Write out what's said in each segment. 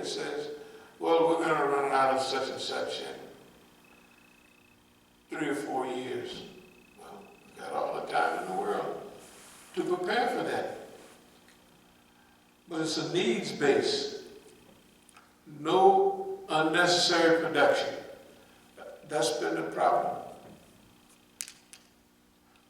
that says, well, we're going to run out of such and such in 3 or 4 years. Well, we've got all the time in the world to prepare for that. But it's a needs base. No unnecessary production. That's been the problem.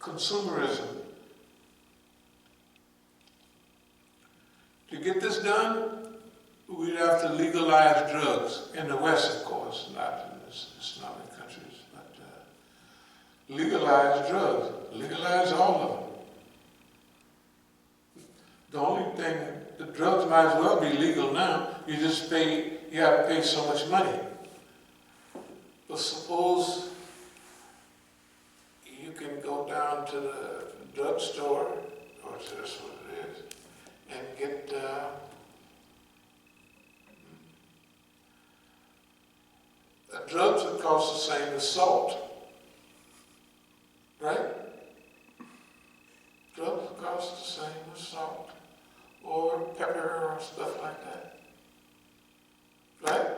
Consumerism. To get this done, we'd have to legalize drugs. In the West, of course, not in the Islamic countries, but legalize drugs. Legalize all of them. The only thing, the drugs might as well be legal now. You just pay, you have to pay so much money. But suppose you can go down to the drugstore, or that's what it is, and get drugs that cost the same as salt, right? Drugs that cost the same as salt, or pepper, or stuff like that, right?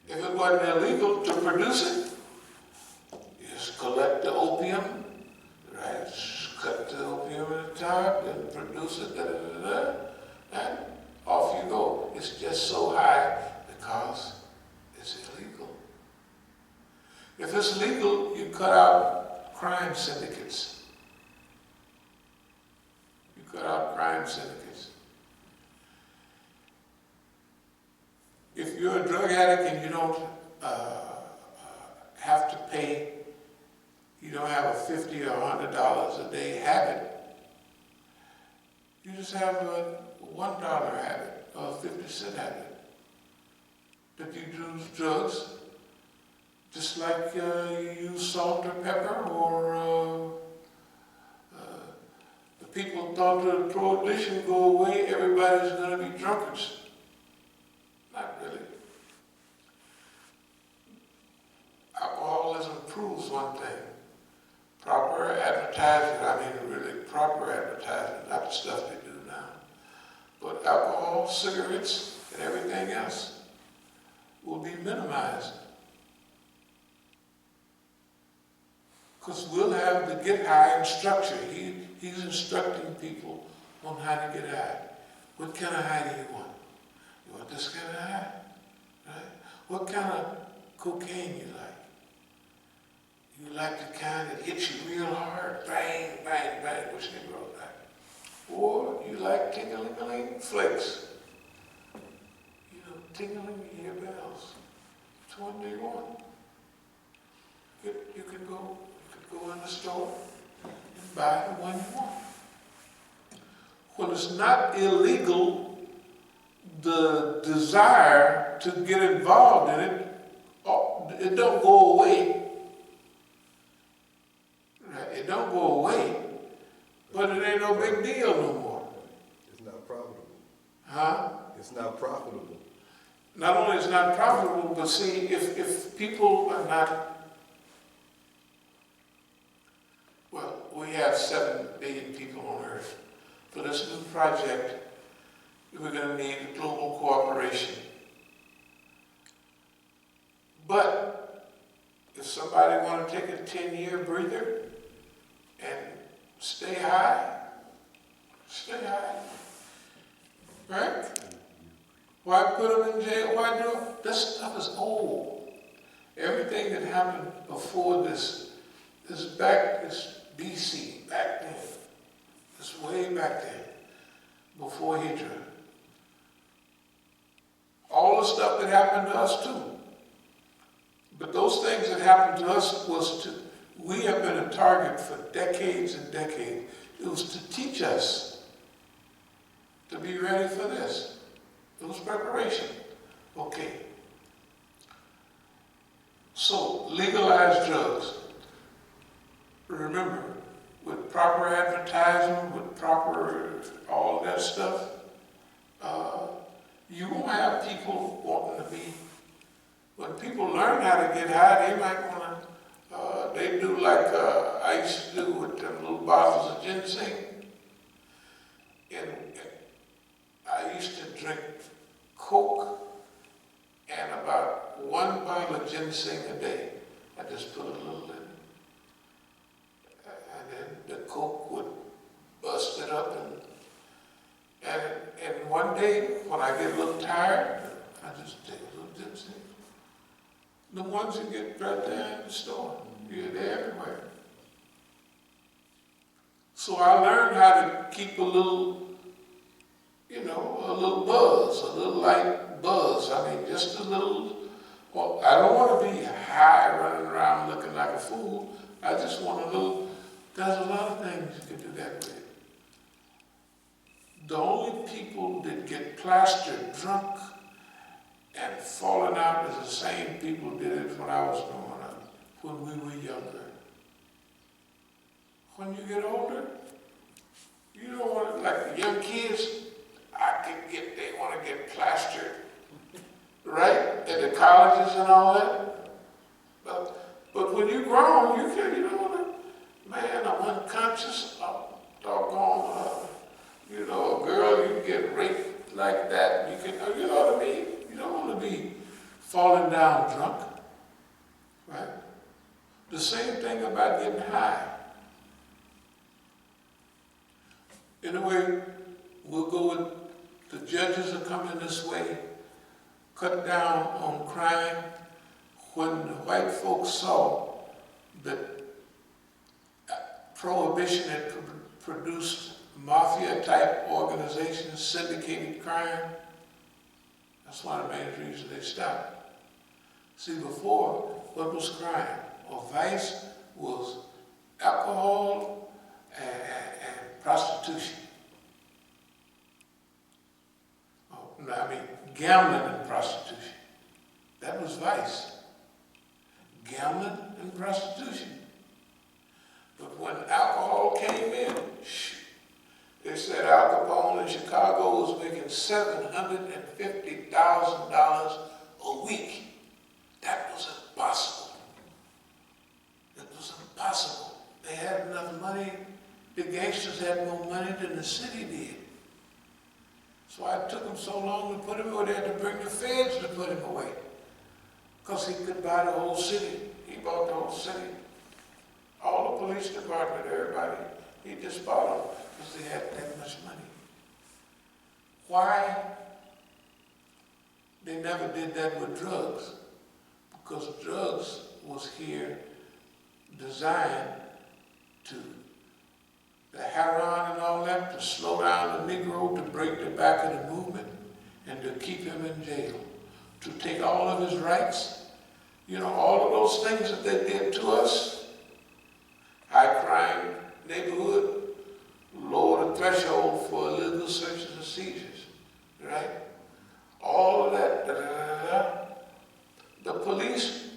If it wasn't illegal to produce it, you just collect the opium, right? Just cut the opium in the top and produce it, and off you go. It's just so high because it's illegal. If it's legal, you cut out crime syndicates. You cut out crime syndicates. If you're a drug addict and you don't have to pay, you don't have a $50 or $100 a day habit, you just have a $1 habit or a 50-cent habit. That you use drugs just like you use salt or pepper, or the people thought that the prohibition go away, everybody's going to be drunkards. Not really. Alcoholism proves one thing. Proper advertising, I mean really proper advertising, not the stuff they do now. But alcohol, cigarettes, and everything else will be minimized. Because we'll have the get high instruction. He's instructing people on how to get high. What kind of high do you want? You want this kind of high? Right? What kind of cocaine you like? You like the kind that hits you real hard, bang, bang, bang, which they wrote that. Or you like tingling flakes. You know, tingling your bells. Which one do you want? You could go in the store and buy the one you want. When it's not illegal, the desire to get involved in it, it don't go away. Right? It don't go away, but it ain't no big deal no more. It's not profitable. Huh? It's not profitable. Not only is it not profitable, but see, if people are not, well, we have 7 billion people on Earth. For this new project, we're going to need global cooperation. But if somebody want to take a 10-year breather and stay high, right? Why put them in jail? Why do it? This stuff is old. Everything that happened before this is BC, back then. It's way back then, before Hijrah. All the stuff that happened to us too. But those things that happened to us we have been a target for decades and decades. It was to teach us to be ready for this. It was preparation. Okay. So, legalize drugs. Remember, with proper advertising, with proper all of that stuff, you won't have people wanting to be. When people learn how to get high, they might want to, they do like I used to do with them little bottles of ginseng. And I used to drink Coke and about 1 bottle of ginseng a day. I just put a little in it. And then the Coke would bust it up and one day when I get a little tired, I just take a little ginseng. The ones you get right there in the store, they're everywhere. So I learned how to keep a little, a little buzz, a little light buzz. I mean, just a little, well, I don't want to be high running around looking like a fool. I just want a little, there's a lot of things you can do that with. The only people that get plastered drunk and falling out is the same people did it when I was growing up, when we were younger. When you get older, you don't want to, like the young kids, they want to get plastered, right? At the colleges and all that. But when you're grown, you don't want to, man, I'm unconscious, I'm doggone, a girl, you can get raped like that, you know what I mean? You don't want to be falling down drunk, right? The same thing about getting high. Anyway, we'll go with the judges are coming this way, cut down on crime. When the white folks saw that prohibition had produced mafia-type organizations, syndicated crime, that's one of the main reasons they stopped. See, before, what was crime? Or vice was alcohol and prostitution. Gambling and prostitution. That was vice. Gambling and prostitution. But when alcohol came in, they said Al Capone in Chicago was making $750,000 a week. That was impossible. It was impossible. They had enough money. The gangsters had more money than the city did. So it took him so long to put him away. They had to bring the feds to put him away. Because he could buy the whole city. He bought the whole city. All the police department, everybody. He just bought them because they had that much money. Why they never did that with drugs? Because drugs was here designed to, the heroin and all that, to slow down the Negro, to break the back of the movement, and to keep him in jail, to take all of his rights. All of those things that they did to us, high crime neighborhood, lower the threshold for illegal searches and seizures, right? All of that, The police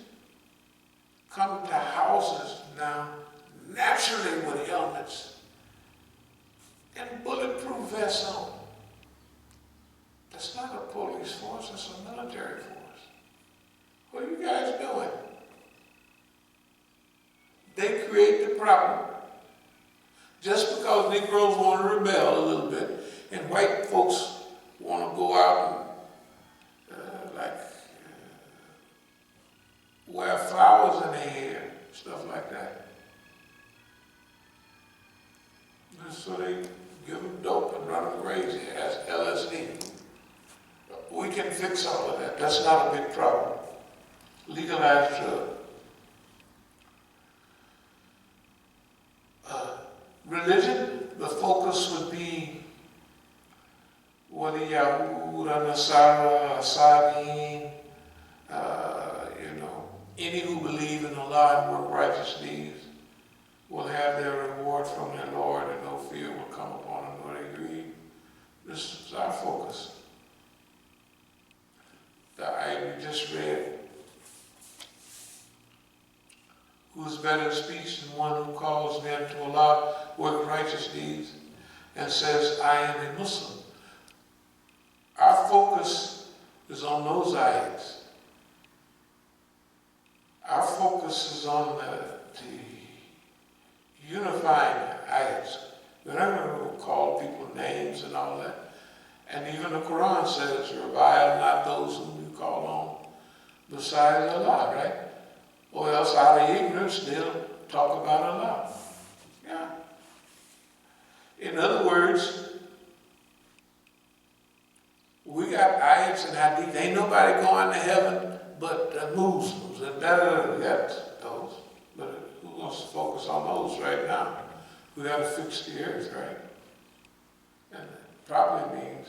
come to houses now naturally with helmets and bulletproof vests on. That's not a police force, it's a military force. What are you guys doing? They create the problem. Just because Negroes want to rebel a little bit, and white folks want to go out and wear flowers in their hair, stuff like that. And so they give them dope and run them crazy as LSD. We can fix all of that. That's not a big problem. Legalize drugs. Religion, the focus would be Wali Yahuda, Nasara, As-Sabiqun, any who believe in Allah and work righteous deeds will have their reward from their Lord, and no fear will come upon them nor they grieve. This is our focus. The ayah we just read, who is better in speech than one who calls men to Allah, work righteous deeds, and says, I am a Muslim. Our focus is on those ayats. Our focus is on the unifying ayats. We're not going to call people names and all that. And even the Quran says, revile those whom you call on besides Allah, right? Or else out of ignorance, they'll talk about Allah. Yeah. In other words, we got ayats and hadith. Ain't nobody going to heaven but Muslims. And we got those. But who wants to focus on those right now? We got to fix the earth, right? And it probably means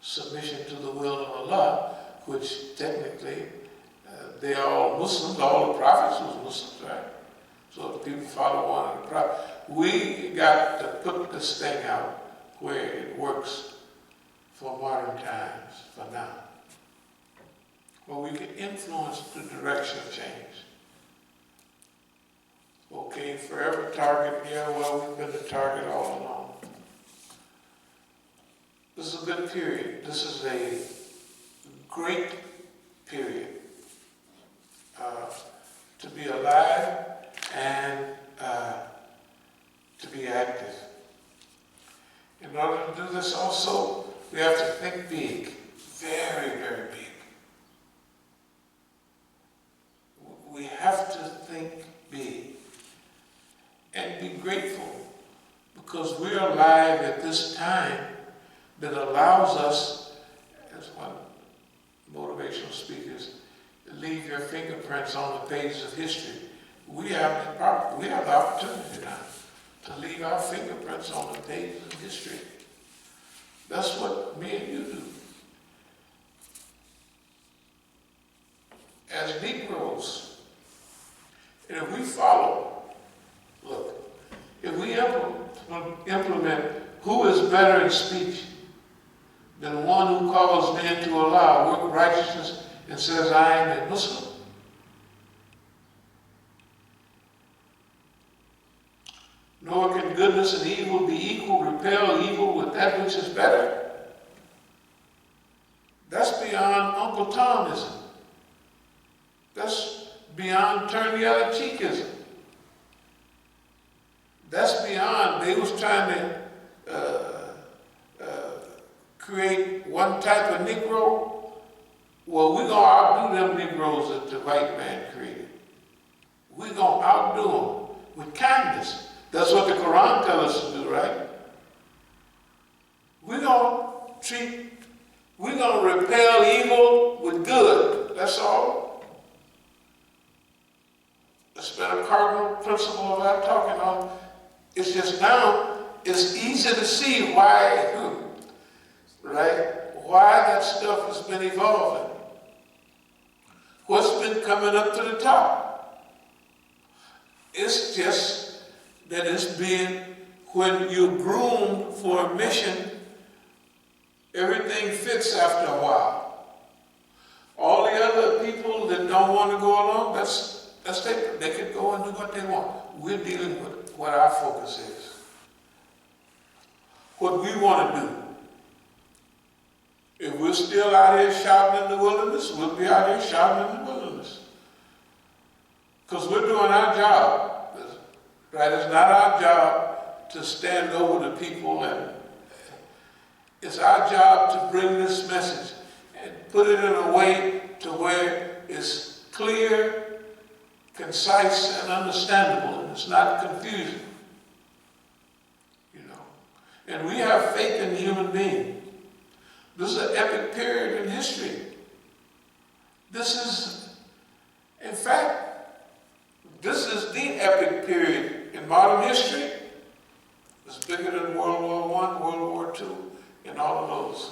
submission to the will of Allah, which technically they are all Muslims. All the prophets was Muslims, right? So if people follow one of the prophets, we got to put this thing out where it works for modern times, for now. Where we can influence the direction of change. Okay, forever target, yeah, well, we've been the target all along. This is a good period. This is a great period to be alive and to be active. In order to do this also, we have to think big, very, very big. We have to think big and be grateful because we're alive at this time that allows us, as one motivational speakers, leave your fingerprints on the pages of history. We have the opportunity now to leave our fingerprints on the pages of history. That's what me and you do. As Negroes, and if we follow, look, if we implement who is better in speech than one who calls men to Allah, work righteousness, and says, I am a Muslim. Nor can goodness and evil be equal, repel evil with that which is better. That's beyond Uncle Tomism. That's beyond turn the other cheekism. That's beyond, they was trying to create one type of Negro. Well, we're going to outdo them Negroes that the white man created. We're going to outdo them with kindness. That's what the Quran tells us to do, right? We're going to repel evil with good. That's all. That's been a cardinal principle of our talking on. It's just now, it's easy to see why, right? Why that stuff has been evolving. What's been coming up to the top. It's just that it's being, when you're groomed for a mission, everything fits after a while. All the other people that don't want to go along, they can go and do what they want. We're dealing with what our focus is. What we want to do. If we're still out here shouting in the wilderness, we'll be out here shouting in the wilderness. Because we're doing our job. Right? It's not our job to stand over the people, and it's our job to bring this message and put it in a way to where it's clear, concise, and understandable, and it's not confusing. You know. And we have faith in the human being. This is an epic period in history. This is, in fact, this is the epic period in modern history. It's bigger than World War I, World War II, and all of those.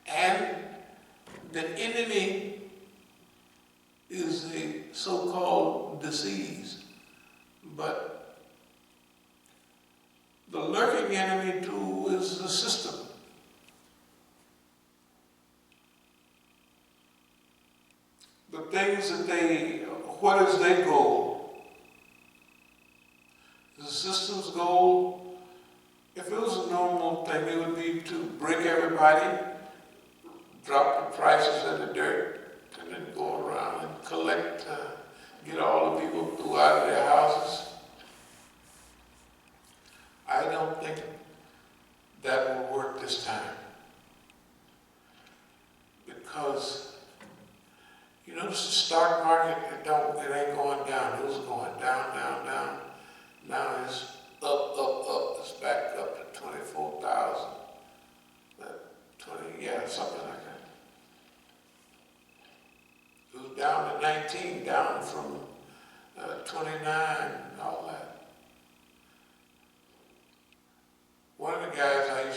And the enemy is a so-called disease, but the lurking enemy too is the system. The things that what is their goal? The system's goal, if it was a normal thing, it would be to break everybody, drop the prices in the dirt, and then go around and collect, get all the people who out of their houses. I don't think that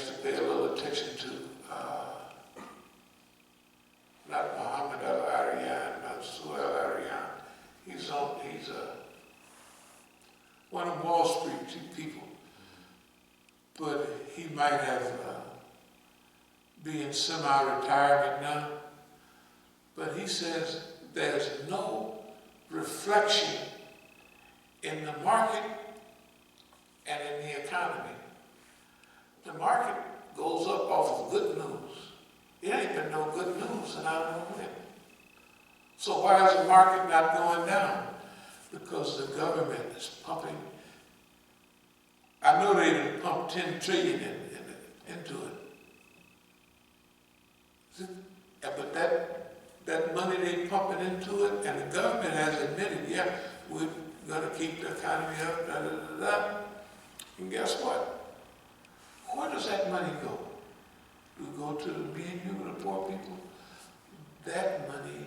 has to pay a little attention to, not Muhammad al-Aryan, not Sue al-Aryan. He's one of Wall Street people, but he might have be in semi-retirement now. But he says there's no reflection in the market and in the economy. The market goes up off of good news. It ain't been no good news, and I don't know when. So why is the market not going down? Because the government is pumping. I know they didn't pump 10 trillion into it. But that money they pumping into it, and the government has admitted, yeah, we're going to keep the economy up, da, da, da, da. And guess what? Where does that money go? Do it go to me and you, the poor people? That money,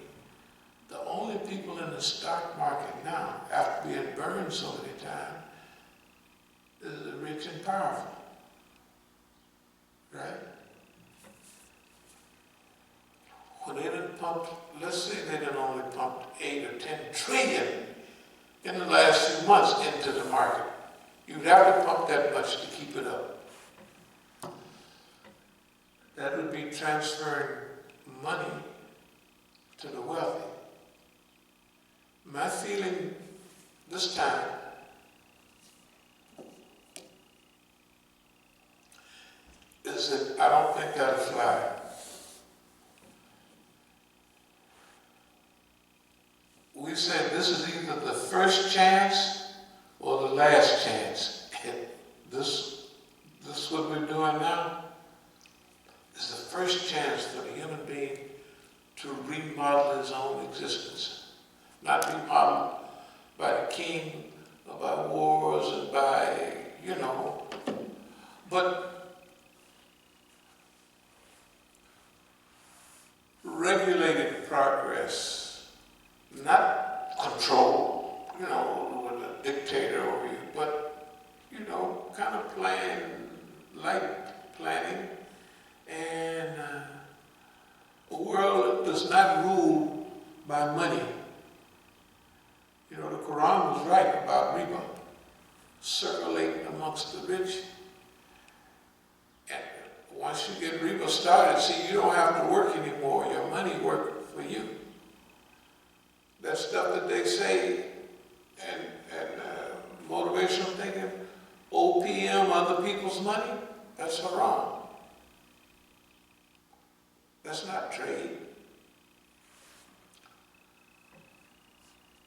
the only people in the stock market now, after being burned so many times, is the rich and powerful. Right? When they done pumped, let's say they done only pumped 8 or 10 trillion in the last few months into the market. You'd have to pump that much to keep it up. That would be transferring money to the wealthy. My feeling this time is that I don't think that'll fly. We say this is either the first chance or the last chance. This what we're doing now is the first chance for the human being to remodel his own existence. Not remodeled by the king or by wars and by, but regulated progress, not control, with a dictator over you, but, kind of planning, and a world that does not rule by money. The Quran was right about riba, circulating amongst the rich. And once you get riba started, see, you don't have to work anymore. Your money works for you. That stuff that they say, and motivational thinking, OPM, other people's money, that's haram. That's not trade.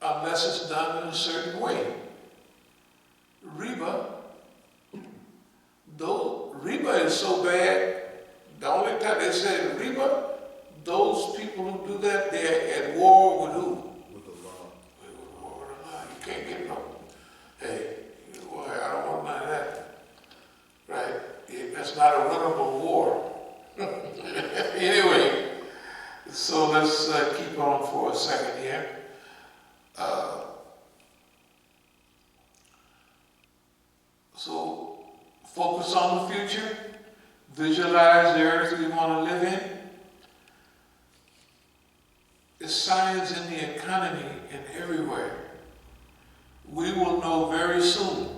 Unless it's done in a certain way. Riba, though riba is so bad, the only time they say riba, those people who do that, they're at war with who? With Allah. With war with Allah. You can't get no, hey, boy, I don't want none of that. Right? That's not a winnable war. Anyway, so let's keep on for a second here. So focus on the future, visualize the earth we want to live in. There's signs in the economy and everywhere. We will know very soon.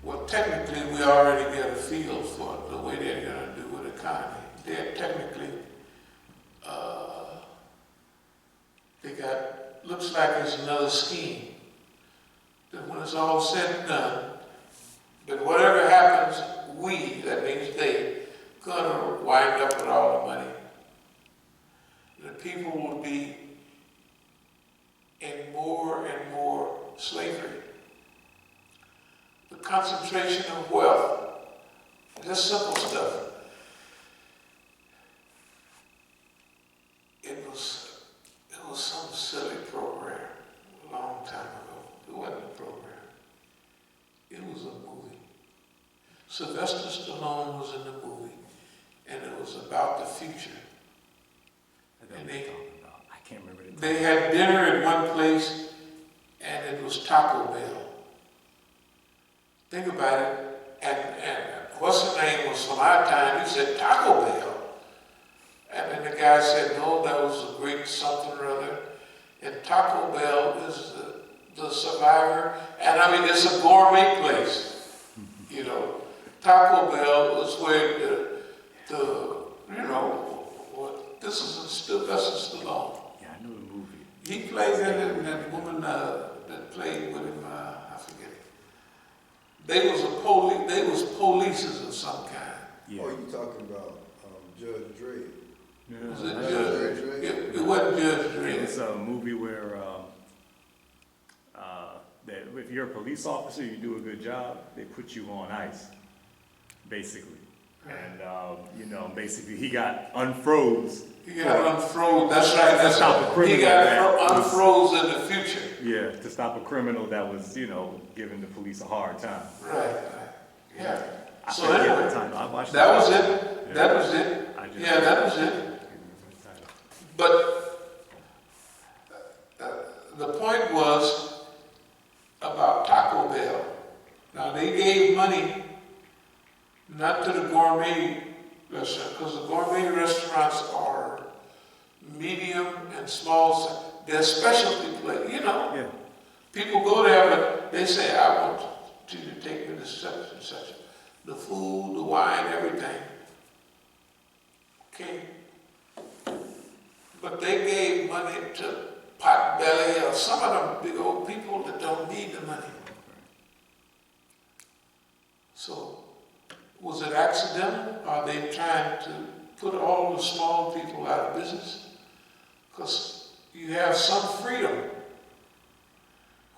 Well, technically, we already get a feel for the way they're going to do with the economy. They're technically, looks like it's another scheme. That when it's all said and done, that whatever happens, that means they, gonna wind up with all the money. The people will be in more and more slavery. The concentration of wealth, just simple stuff. It was some silly program a long time ago. It wasn't a program. It was a movie. Sylvester Stallone was in the movie, and it was about the future. And I can't remember the they had dinner at one place, and it was Taco Bell. Think about it, and what's the name was from our time, he said Taco Bell. And then the guy said, no, that was a great something or other. And Taco Bell is the survivor. And I mean, it's a gourmet place. You know, Taco Bell is where this is Sylvester Stallone. Yeah, I know the movie. He played in it, and that woman that played with him, I forget it. They was polices of some kind. Yeah. Oh, you talking about Judge Dredd? Yeah. Was it Judge Judge? Dredd? It wasn't Judge Dredd. It's a movie where that if you're a police officer, you do a good job, they put you on ice, basically. And basically he got unfroze. He got unfroze. That's right. To stop a criminal. He got unfroze in the future. Yeah, to stop a criminal that was, giving the police a hard time. Right. Yeah. I So forget anyway, the title. I watched that was it. it. Yeah. That was it. Yeah, that was it. But the point was about Taco Bell. Now they gave money not to the gourmet restaurant, because the gourmet restaurants are medium and small. They're specialty place, Yeah. People go there, but they say, I want you to take me to such and such. The food, the wine, everything. Okay? But they gave money to Potbelly or some of them big old people that don't need the money. So, was it accidental? Are they trying to put all the small people out of business? Because you have some freedom.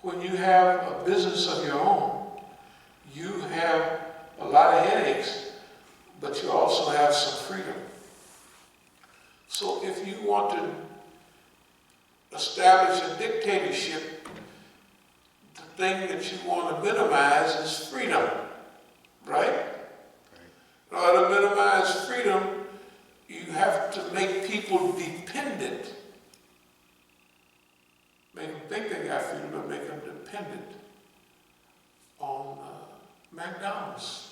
When you have a business of your own, you have a lot of headaches, but you also have some freedom. So if you want to establish a dictatorship, the thing that you want to minimize is freedom, right? In order to minimize freedom, you have to make people dependent. Make them think they got freedom, but make them dependent on McDonald's.